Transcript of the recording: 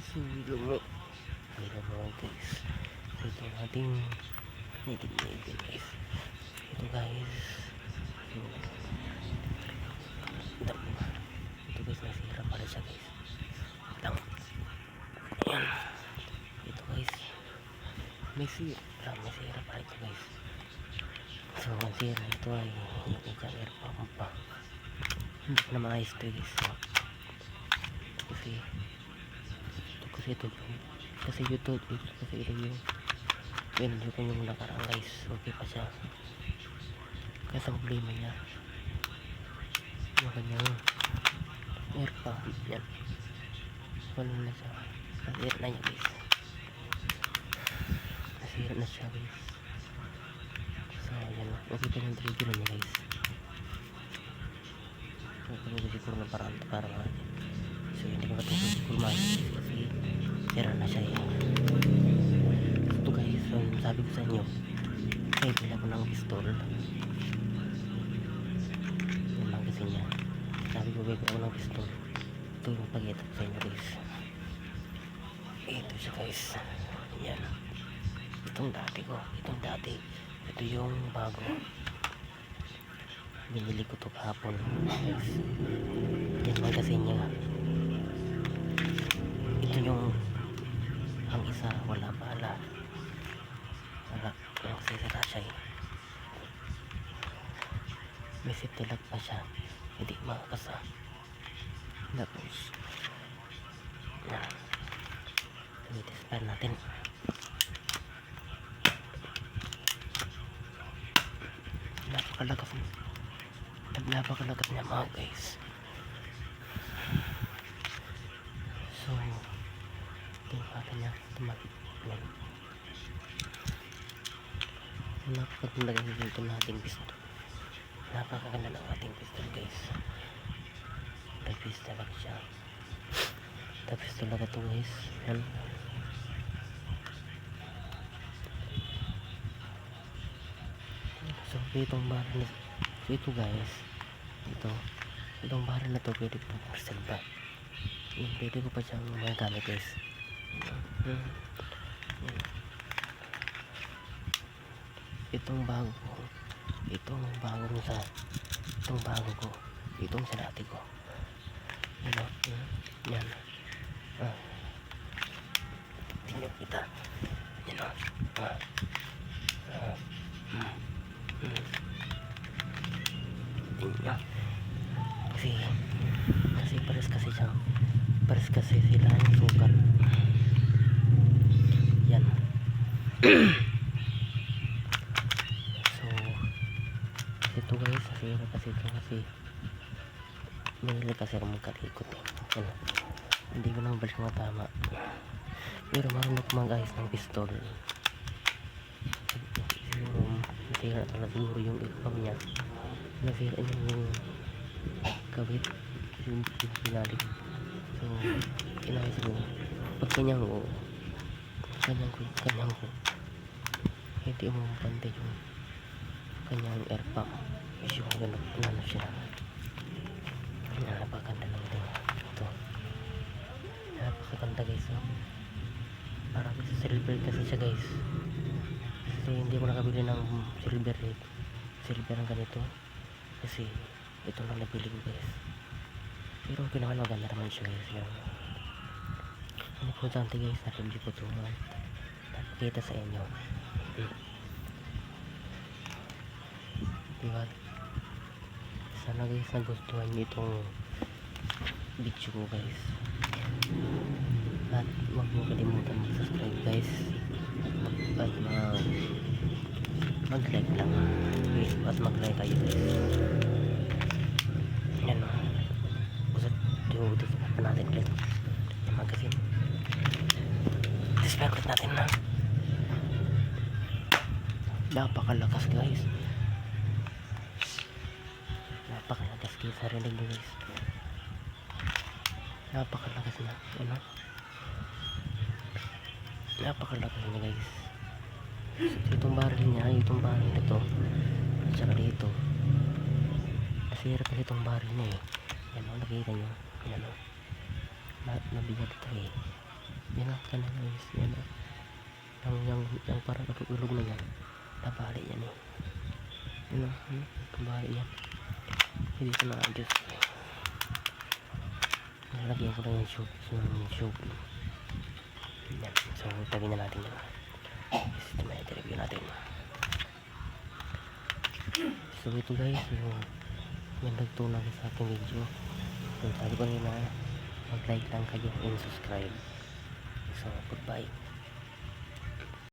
So, hello mga guys. So, ito ang ating native guys. Ito guys. So, ito guys, nasira pala siya guys. Lang. Ayan. Ito guys. May sira pala ito guys. So, ang sira ito ay yung isang air pump pa. Hindi ko na maayos ito guys. Kasi ito yung video ko yung nakaraan guys. Okay pa siya. Kasi ang problema niya yung kanyang air pump yan. Wala na siya. Nasira na niya guys. Nasira na siya guys. So yan. Okay pa yung trigger niya guys. So ito siguro na para natin. So hindi ko matungkol siguro kasi sira na siya eh. Ito guys, so sabi ko sa inyo ay bila ko ng pistol. Yan lang kasi niya. Sabi ko bila ko ng pistol. Ito yung pag-eta ko sa inyo guys. Ito siya guys. Yan. Itong dati. Ito yung bago. Binili ko ito kahapon guys. Yan lang kasi niya. Ito yung ang isa wala yung sisira siya eh. May safety lock pa siya, hindi makakasa. Tapos yan, i-test natin. Napakalakas niya mga guys. So tingnan niya tumalit yan. Napakaganda guys dito ng ating pistol. Napakaganda ng ating pistol guys. Tapos talaga siya. Tapos talaga ito guys. Yan. So itong baril na ito guys. Itong baril na ito pwede ko pa ba? Pwede ko pa siyang magagamit guys. Itong bago ko, itong sa dati ko. Yan. Tingnan kita. Yan o. Tingnan. Kasi pares kasi sila yung sukat. Yan. Ito guys, nasira kasi ito kasi mainly kasi ako magkalikot eh. Ano, hindi ko naman balik mga tama, pero marunong mag-ayos ng pistol. Siguro nasira talaga siguro yung ipam niya, nasira niya yung kawit, yung pinalik. So inayos ko pag kanyang ko hindi umupante yung kanyang air pump. Yung gano'n siya. Napakaganda lang ito. Napakaganda guys. Parang sa silver kasi siya guys. Kasi hindi ko nakabili ng silver ng ganito. Kasi ito lang nabili ko guys. Pero okay naman, maganda naman siya guys. Ang importante guys, na-review ko ito. Napakita sa inyo. Diba? Sana guys nagustuhan nyo itong video ko guys. At huwag mo kalimutan mag-subscribe guys. At mag-like lang. At mag-like kayo guys. Yan o. Usap dito pa natin ulit yung magazine. Display ulit natin na. Napakalakas guys. Napakalakas guys, narinig nyo guys. Napakalakas na. Ano? Napakalakas na guys. So, itong baril niya, itong baril na to, at saka dito, nasira kasi itong baril niya eh. Yan o, nakita nyo. Yan o, nabigat ito eh. yan na, yan na guys, yan na. Yung parang ulog na yan, nabali yan eh. Yan na, nabali yan. Hindi ko na adjust. Nalagyan ko lang yung tube. Yan, so tabi na natin yan. Ito may review natin. So ito guys, yung nagtunang sa aking video. So sabi ko nila, mag-like lang kayo and subscribe. So goodbye.